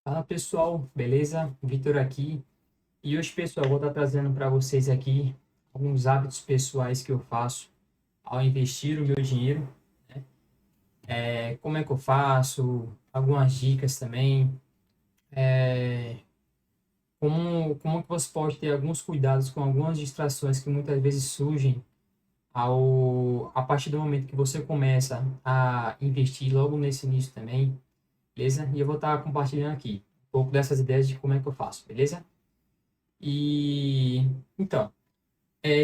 Fala pessoal, beleza? Vitor aqui. E hoje, pessoal, eu vou estar trazendo para vocês aqui alguns hábitos pessoais que eu faço ao investir o meu dinheiro. Como é que eu faço, algumas dicas também. Como que você pode ter alguns cuidados com algumas distrações que muitas vezes surgem a partir do momento que você começa a investir logo nesse início também, beleza? E eu vou estar compartilhando aqui um pouco dessas ideias de como é que eu faço, beleza? E então,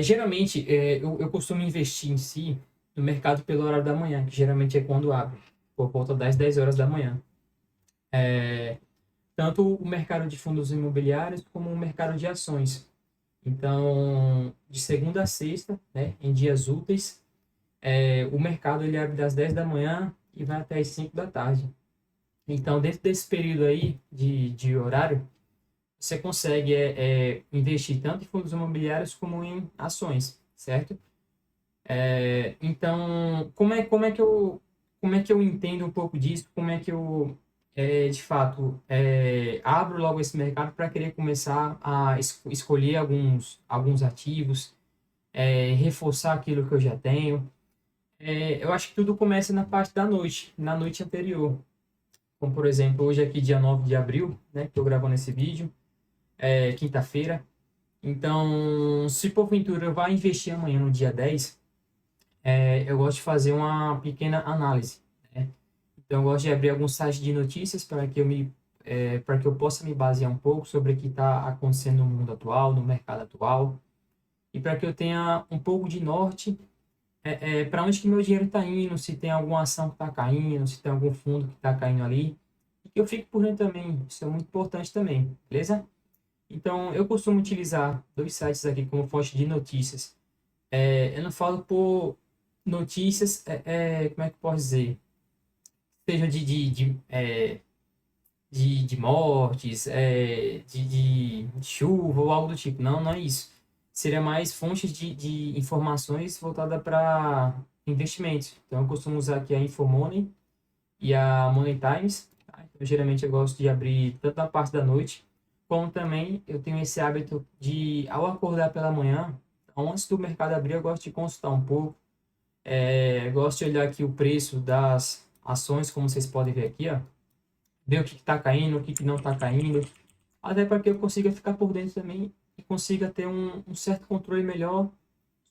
geralmente eu costumo investir em si no mercado pelo horário da manhã, que geralmente é quando abre, por volta das 10 horas da manhã. Tanto o mercado de fundos imobiliários como o mercado de ações. Então, de segunda a sexta, né, em dias úteis, o mercado ele abre das 10 da manhã e vai até as 5 da tarde. Então, dentro desse período aí de horário, você consegue investir tanto em fundos imobiliários como em ações, certo? Então, como é que eu entendo um pouco disso? Como é que eu, de fato, abro logo esse mercado para querer começar a escolher alguns ativos, reforçar aquilo que eu já tenho? Eu acho que tudo começa na parte da noite, na noite anterior. Como, por exemplo, hoje aqui, dia 9 de abril, né, que eu gravando esse vídeo, quinta-feira. Então, se porventura eu vá investir amanhã no dia 10, eu gosto de fazer uma pequena análise, né? Então, eu gosto de abrir alguns sites de notícias para que eu possa me basear um pouco sobre o que está acontecendo no mundo atual, no mercado atual, e para que eu tenha um pouco de norte para onde que meu dinheiro está indo, se tem alguma ação que está caindo, se tem algum fundo que está caindo ali, e que eu fique por dentro também. Isso é muito importante também, beleza? Então, eu costumo utilizar dois sites aqui como fonte de notícias. Eu não falo por notícias, como é que eu posso dizer? Seja de mortes, de chuva ou algo do tipo. Não, não é isso. Seria mais fontes de informações voltada para investimentos. Então, eu costumo usar aqui a Infomoney e a Money Times. Tá? Então, geralmente eu gosto de abrir tanto na parte da noite, como também eu tenho esse hábito de, ao acordar pela manhã, antes do mercado abrir, eu gosto de consultar um pouco. Gosto de olhar aqui o preço das ações, como vocês podem ver aqui, ó. Ver o que está caindo, o que, que não está caindo. Até para que eu consiga ficar por dentro também e consiga ter um certo controle melhor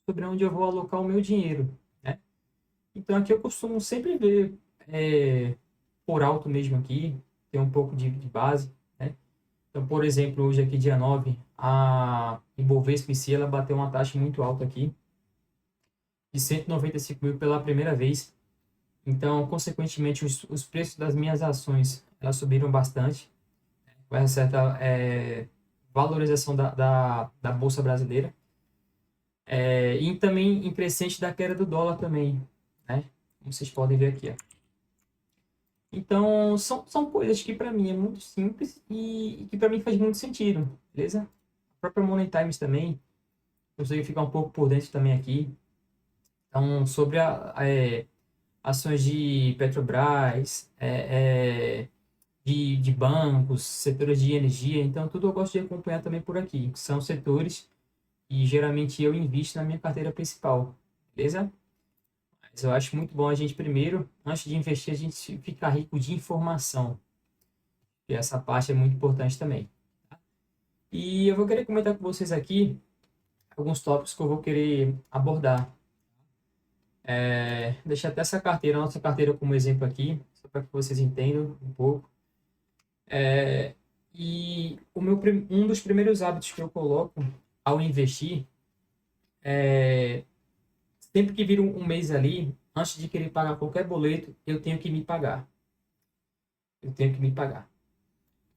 sobre onde eu vou alocar o meu dinheiro, né? Então aqui eu costumo sempre ver por alto mesmo aqui, ter um pouco de base, né? Então, por exemplo, hoje aqui dia 9 a Ibovespa em si, ela bateu uma taxa muito alta aqui, de 195 mil pela primeira vez. Então, consequentemente, os preços das minhas ações, elas subiram bastante, com essa certa valorização da Bolsa Brasileira. E também em crescente da queda do dólar também, né? Como vocês podem ver aqui, ó. Então, são coisas que para mim é muito simples e que para mim faz muito sentido, beleza? A própria Money Times também, consegui ficar um pouco por dentro também aqui. Então, sobre ações de Petrobras, de bancos, setores de energia, então tudo eu gosto de acompanhar também por aqui, que são setores e geralmente eu invisto na minha carteira principal, beleza? Mas eu acho muito bom a gente primeiro, antes de investir, a gente ficar rico de informação, e essa parte é muito importante também. E eu vou querer comentar com vocês aqui alguns tópicos que eu vou querer abordar. Deixar até essa carteira, a nossa carteira como exemplo aqui, só para que vocês entendam um pouco. E um dos primeiros hábitos que eu coloco ao investir, sempre que vira um mês ali, antes de querer pagar qualquer boleto, eu tenho que me pagar. Eu tenho que me pagar.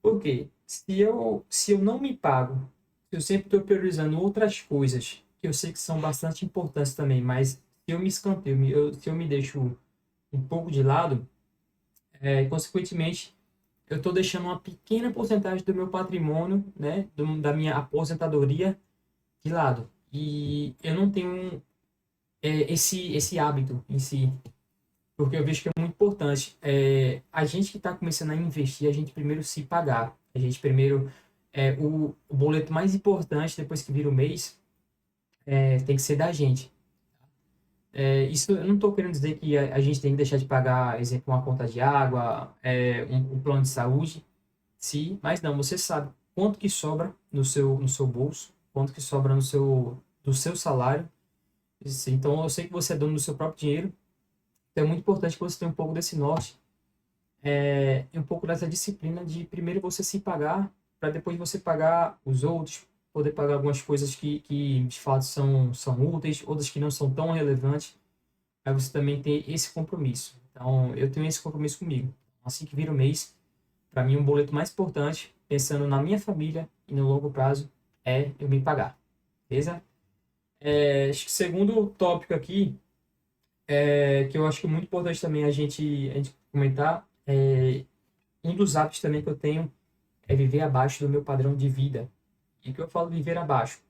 Por quê? Se eu não me pago, se eu sempre estou priorizando outras coisas, que eu sei que são bastante importantes também, mas se eu me escanteio, se eu me deixo um pouco de lado, consequentemente, eu estou deixando uma pequena porcentagem do meu patrimônio, né, da minha aposentadoria de lado. E eu não tenho esse hábito em si. porque eu vejo que é muito importante. A gente que está começando a investir, a gente primeiro se pagar. A gente primeiro, o boleto mais importante depois que vira o mês, tem que ser da gente. Isso eu não estou querendo dizer que a gente tem que deixar de pagar, exemplo, uma conta de água, um plano de saúde, sim, mas não, você sabe quanto que sobra no seu bolso, quanto que sobra do seu salário. Então eu sei que você é dono do seu próprio dinheiro, então é muito importante que você tenha um pouco desse norte, e um pouco dessa disciplina de primeiro você se pagar, para depois você pagar os outros, poder pagar algumas coisas que de fato são úteis, outras que não são tão relevantes. Aí você também tem esse compromisso. Então, eu tenho esse compromisso comigo. Assim que vira o mês, para mim, um boleto mais importante, pensando na minha família e no longo prazo, é eu me pagar. Beleza? Acho que o segundo tópico aqui, que eu acho que é muito importante também a gente comentar, um dos hábitos também que eu tenho é viver abaixo do meu padrão de vida. E o que eu falo viver abaixo?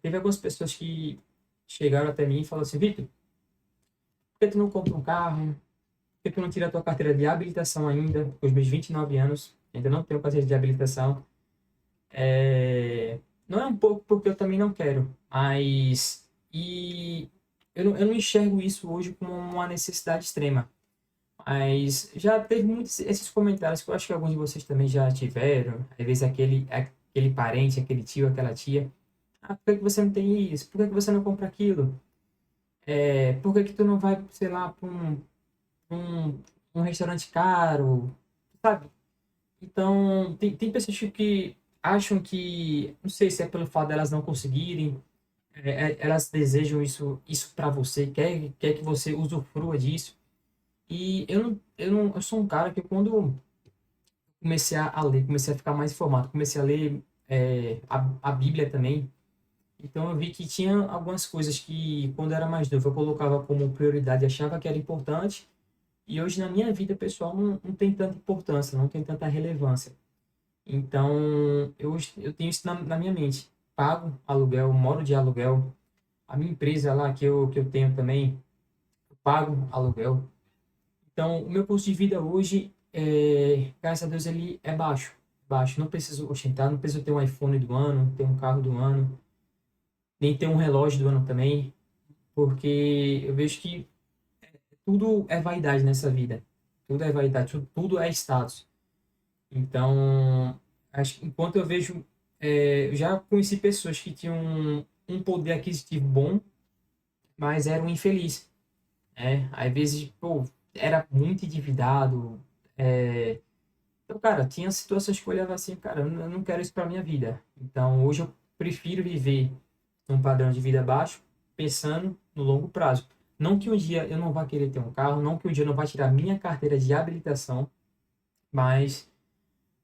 Teve algumas pessoas que chegaram até mim e falaram assim, Victor, por que tu não compra um carro? Por que tu não tira a tua carteira de habilitação ainda? Com os meus 29 anos, ainda não tenho carteira de habilitação. Não é um pouco porque eu também não quero, mas eu não enxergo isso hoje como uma necessidade extrema. Mas já teve muitos esses comentários que eu acho que alguns de vocês também já tiveram. Às vezes aquele parente, aquele tio, aquela tia. Ah, por que que você não tem isso? Por que que você não compra aquilo? Por que que tu não vai, sei lá, para um, um restaurante caro? Sabe? Então, tem pessoas que acham que, não sei se é pelo fato delas não conseguirem, elas desejam isso para você, quer que você usufrua disso. E eu sou um cara que quando comecei a ler, comecei a ficar mais informado, comecei a ler a Bíblia também. Então eu vi que tinha algumas coisas que, quando eu era mais novo, eu colocava como prioridade, achava que era importante, e hoje na minha vida pessoal não tem tanta importância, não tem tanta relevância. Então, eu tenho isso na minha mente. Pago aluguel, moro de aluguel. A minha empresa lá que eu tenho também, eu pago aluguel. Então, o meu custo de vida hoje, graças a Deus, ele é baixo. Baixo. Não preciso ostentar, não preciso ter um iPhone do ano, ter um carro do ano, nem ter um relógio do ano também, porque eu vejo que tudo é vaidade nessa vida. Tudo é vaidade, tudo é status. Então, acho que enquanto eu vejo, eu já conheci pessoas que tinham um poder aquisitivo bom, mas eram infelizes, né? Às vezes, pô, era muito endividado. Então, cara, tinha situações que eu olhava assim, cara, eu não quero isso para minha vida. Então, hoje eu prefiro viver num padrão de vida baixo, pensando no longo prazo. Não que um dia eu não vá querer ter um carro, não que um dia eu não vá tirar minha carteira de habilitação, mas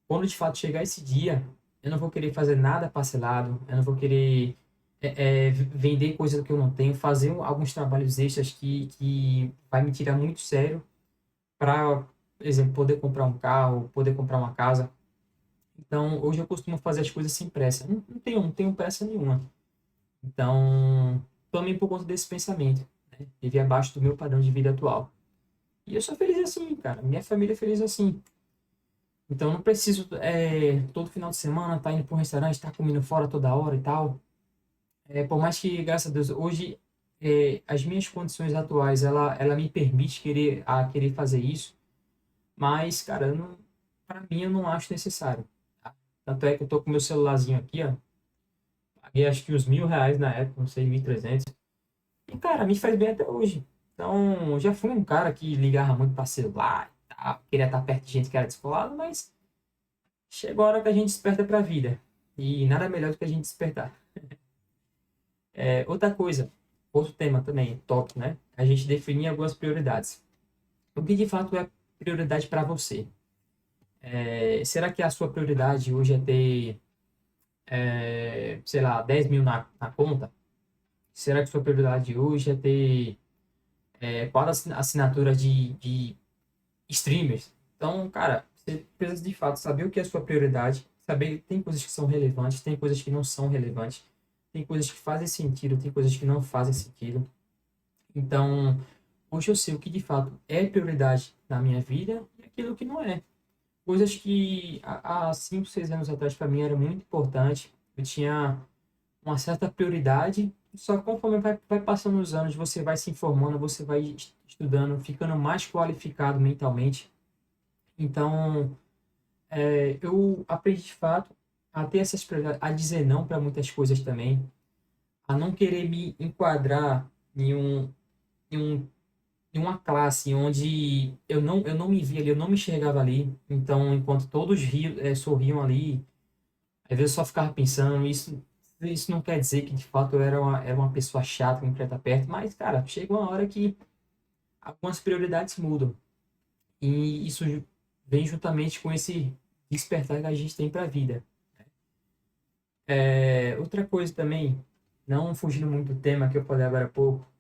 quando de fato chegar esse dia, eu não vou querer fazer nada parcelado, eu não vou querer vender coisa que eu não tenho, fazer alguns trabalhos extras que vai me tirar muito sério para, por exemplo, poder comprar um carro, poder comprar uma casa. Então, hoje eu costumo fazer as coisas sem pressa. Não tenho pressa nenhuma. Então, também por conta desse pensamento, né? Viver abaixo do meu padrão de vida atual. E eu sou feliz assim, cara. Minha família é feliz assim. Então, eu não preciso todo final de semana estar indo para um restaurante, estar comendo fora toda hora e tal. Por mais que, graças a Deus, hoje as minhas condições atuais, ela me permite querer fazer isso. Mas, cara, para mim, eu não acho necessário. Tá? Tanto é que eu tô com meu celularzinho aqui, ó. Paguei acho que uns R$ 1.000 na época, não sei, 1.300. E, cara, me faz bem até hoje. Então, eu já fui um cara que ligava muito para celular e tal. Queria estar perto de gente que era descolado, mas chegou a hora que a gente desperta para a vida. E nada melhor do que a gente despertar. Outra coisa, outro tema também, top, né? A gente definir algumas prioridades. O que de fato é prioridade para você? Será que a sua prioridade hoje é ter, sei lá, 10 mil na conta? Será que sua prioridade hoje é ter quatro assinaturas de streamers? Então, cara, você precisa de fato saber o que é a sua prioridade, saber que tem coisas que são relevantes, tem coisas que não são relevantes, tem coisas que fazem sentido, tem coisas que não fazem sentido. Então, Hoje eu sei o que de fato é prioridade na minha vida e aquilo que não é. Coisas que há 5, 6 anos atrás para mim era muito importante. Eu tinha uma certa prioridade, só que conforme vai passando os anos, você vai se informando, você vai estudando, ficando mais qualificado mentalmente. Então, eu aprendi de fato a ter essas prioridades, a dizer não para muitas coisas também, a não querer me enquadrar em em um, em uma classe onde eu não me via ali, eu não me enxergava ali. Então, enquanto todos sorriam ali, às vezes eu só ficava pensando, isso não quer dizer que de fato eu era uma pessoa chata que não queria estar perto, mas, cara, chega uma hora que algumas prioridades mudam. E isso vem juntamente com esse despertar que a gente tem para a vida. Outra coisa também, não fugindo muito do tema que eu falei agora há pouco,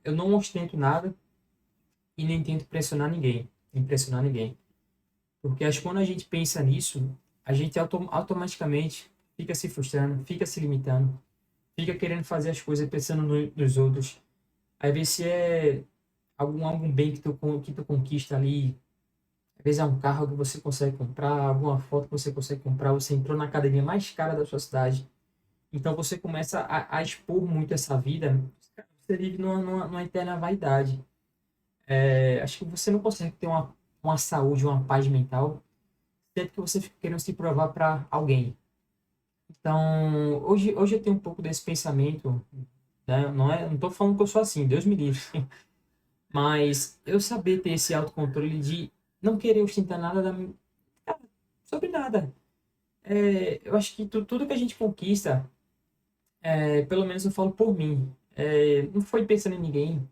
eu não ostento nada e nem tento impressionar ninguém. Porque acho que quando a gente pensa nisso, a gente automaticamente fica se frustrando, fica se limitando, fica querendo fazer as coisas pensando nos outros. Às vezes se é algum bem que tu conquista ali, às vezes é um carro que você consegue comprar, alguma foto que você consegue comprar, você entrou na academia mais cara da sua cidade. Então você começa a expor muito essa vida, você vive numa eterna vaidade. Acho que você não consegue ter uma saúde, uma paz mental, sempre que você fica querendo se provar para alguém. Então, hoje eu tenho um pouco desse pensamento, né? Não tô falando que eu sou assim, Deus me livre. Mas eu saber ter esse autocontrole de não querer ostentar nada cara, sobre nada. Eu acho que tudo que a gente conquista, pelo menos eu falo por mim, não foi pensando em ninguém,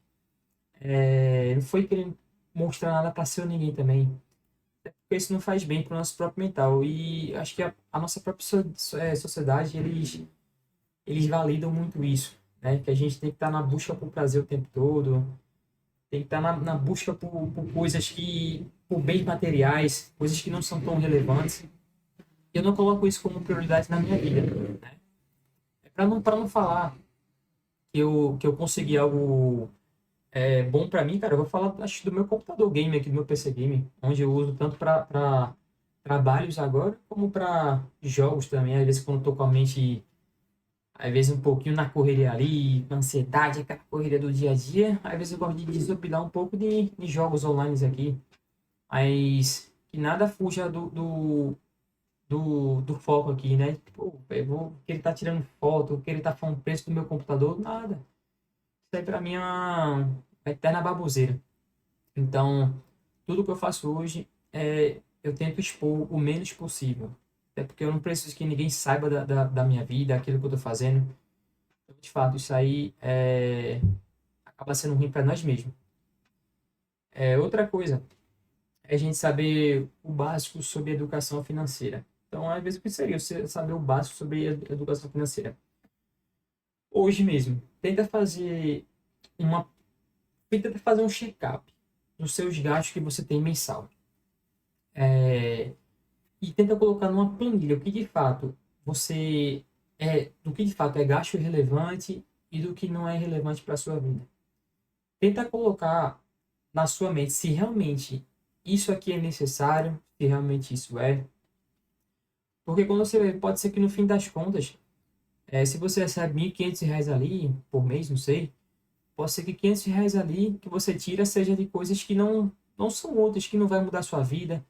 não foi querendo mostrar nada para ser ninguém também. Porque isso não faz bem para o nosso próprio mental. E acho que a nossa própria sociedade, eles validam muito isso, né? Que a gente tem que estar na busca por prazer o tempo todo, tem que estar na busca por coisas por bens materiais, coisas que não são tão relevantes. Eu não coloco isso como prioridade na minha vida, né? Para não falar que eu consegui algo bom para mim, cara, eu vou falar acho, do meu computador game aqui, do meu PC game, onde eu uso tanto para trabalhos agora, como para jogos também. Às vezes, quando eu tô com a mente, às vezes, um pouquinho na correria ali, com ansiedade, aquela correria do dia a dia, às vezes eu gosto de desopilar um pouco de jogos online aqui, mas que nada fuja do foco aqui, né? Pô, que ele tá tirando foto, que ele tá falando preço do meu computador, nada. Isso aí pra mim é uma eterna baboseira. Então, tudo que eu faço hoje eu tento expor o menos possível. Até porque eu não preciso que ninguém saiba da minha vida, aquilo que eu tô fazendo. Então, de fato, isso aí acaba sendo ruim para nós mesmos. Outra coisa é a gente saber o básico sobre educação financeira. Então, às vezes, o que seria você saber o básico sobre educação financeira? Hoje mesmo, uma, tenta fazer um check-up dos seus gastos que você tem mensal. É, e tenta colocar numa planilha o que de fato do que de fato é gasto relevante e do que não é relevante para a sua vida. Tenta colocar na sua mente se realmente isso aqui é necessário, se realmente isso é. Porque quando você vê, pode ser que no fim das contas, se você recebe R$ 1.500 ali por mês, não sei, pode ser que R$ 500 ali que você tira seja de coisas que não são úteis, que não vai mudar a sua vida.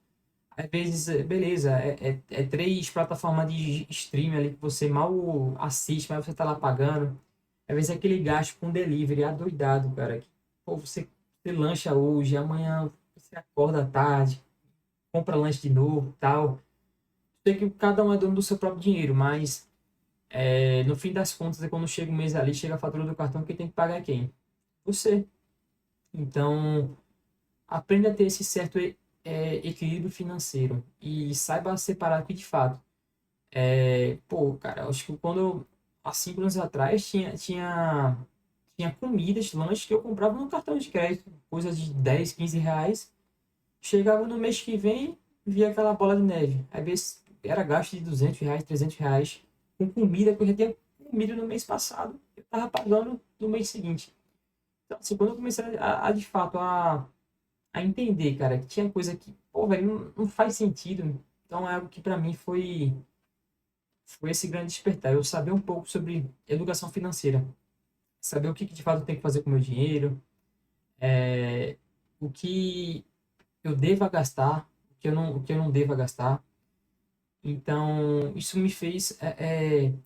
Às vezes, beleza, é 3 plataformas de streaming ali que você mal assiste, mas você tá lá pagando. Às vezes é aquele gasto com delivery, adoidado, cara. Pô, você lancha hoje, amanhã você acorda à tarde, compra lanche de novo, tal. Sei que cada um é dono do seu próprio dinheiro, mas no fim das contas, quando chega o mês ali, chega a fatura do cartão, quem tem que pagar é quem? Você. Então, aprenda a ter esse certo equilíbrio financeiro e saiba separar que de fato. Pô, cara, acho que há 5 anos atrás, tinha comidas, lanches que eu comprava no cartão de crédito, coisa de R$ 10, R$ 15. Chegava no mês que vem, via aquela bola de neve. Às vezes era gasto de R$ 200, R$ 300, com comida que eu já tinha comido no mês passado, eu tava pagando no mês seguinte. Então, assim, quando eu comecei de fato, a entender, cara, que tinha coisa que, pô, velho, não faz sentido. Então, é algo que pra mim foi esse grande despertar. Eu saber um pouco sobre educação financeira. Saber o que de fato eu tenho que fazer com o meu dinheiro, é, o que eu deva gastar, o que eu não deva gastar. Então, isso me fez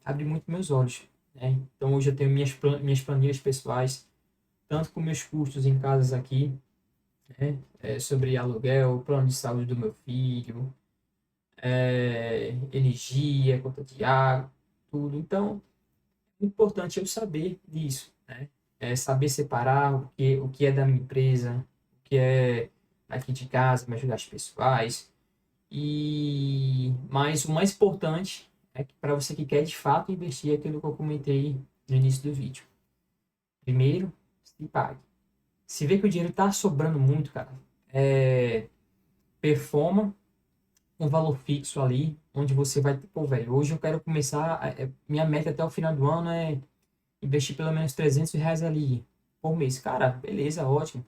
abrir muito meus olhos, né? Então, hoje eu tenho minhas planilhas pessoais, tanto com meus custos em casas aqui, né? Sobre aluguel, plano de saúde do meu filho, energia, conta de água, tudo. Então, é importante eu saber disso, né? Saber separar o que é da minha empresa, o que é aqui de casa, meus gastos pessoais. Mas o mais importante é que para você que quer de fato investir é aquilo que eu comentei no início do vídeo. Primeiro, se pague. Se vê que o dinheiro está sobrando muito, cara, performa um valor fixo ali, onde você vai, pô, velho, hoje eu quero começar, minha meta até o final do ano é investir pelo menos R$ 300 ali por mês. Cara, beleza, ótimo.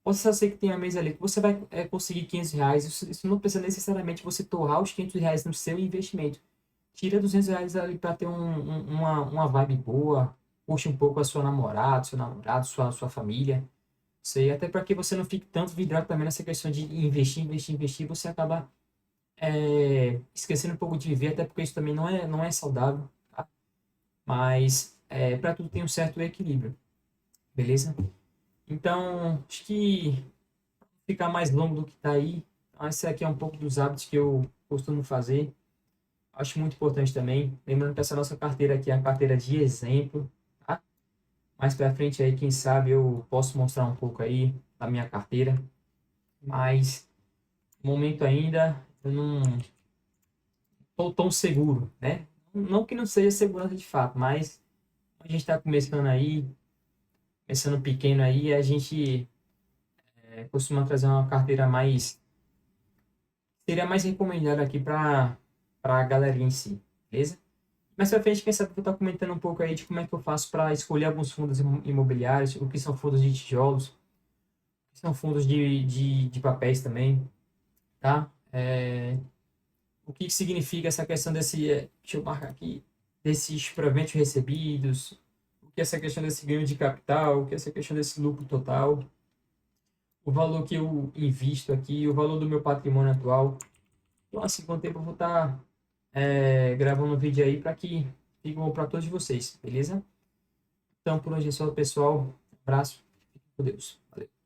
Pode ser que tenha mês ali que você vai conseguir R$ 500. Isso não precisa necessariamente você torrar os R$ 500 no seu investimento. Tira R$ 200 ali para ter uma vibe boa. Puxe um pouco a sua namorada, seu namorado, sua família. Isso aí, até para que você não fique tanto vidrado também nessa questão de investir, investir, investir. Você acaba esquecendo um pouco de viver, até porque isso também não é saudável. Tá? Mas para tudo tem um certo equilíbrio. Beleza? Então, acho que ficar mais longo do que está aí. Então, esse aqui é um pouco dos hábitos que eu costumo fazer. Acho muito importante também. Lembrando que essa nossa carteira aqui é a carteira de exemplo, tá? Mais para frente aí, quem sabe eu posso mostrar um pouco aí da minha carteira. Mas, no momento ainda, eu não estou tão seguro, né? Não que não seja segurança de fato, mas a gente está começando aí, começando pequeno aí, a gente costuma trazer uma carteira mais seria mais recomendado aqui para a galerinha em si, beleza? Mais pra frente, quem sabe eu vou estar comentando um pouco aí de como é que eu faço para escolher alguns fundos imobiliários, o que são fundos de tijolos, o que são fundos de papéis também, tá? O que significa essa questão deixa eu marcar aqui, desses proventos recebidos, o que é essa questão desse ganho de capital, o que é essa questão desse lucro total, o valor que eu invisto aqui, o valor do meu patrimônio atual. Então, assim, com o tempo eu vou estar gravando um vídeo aí para que fique bom para todos vocês, beleza? Então, por hoje é só, pessoal. Um abraço. Fique com Deus. Valeu.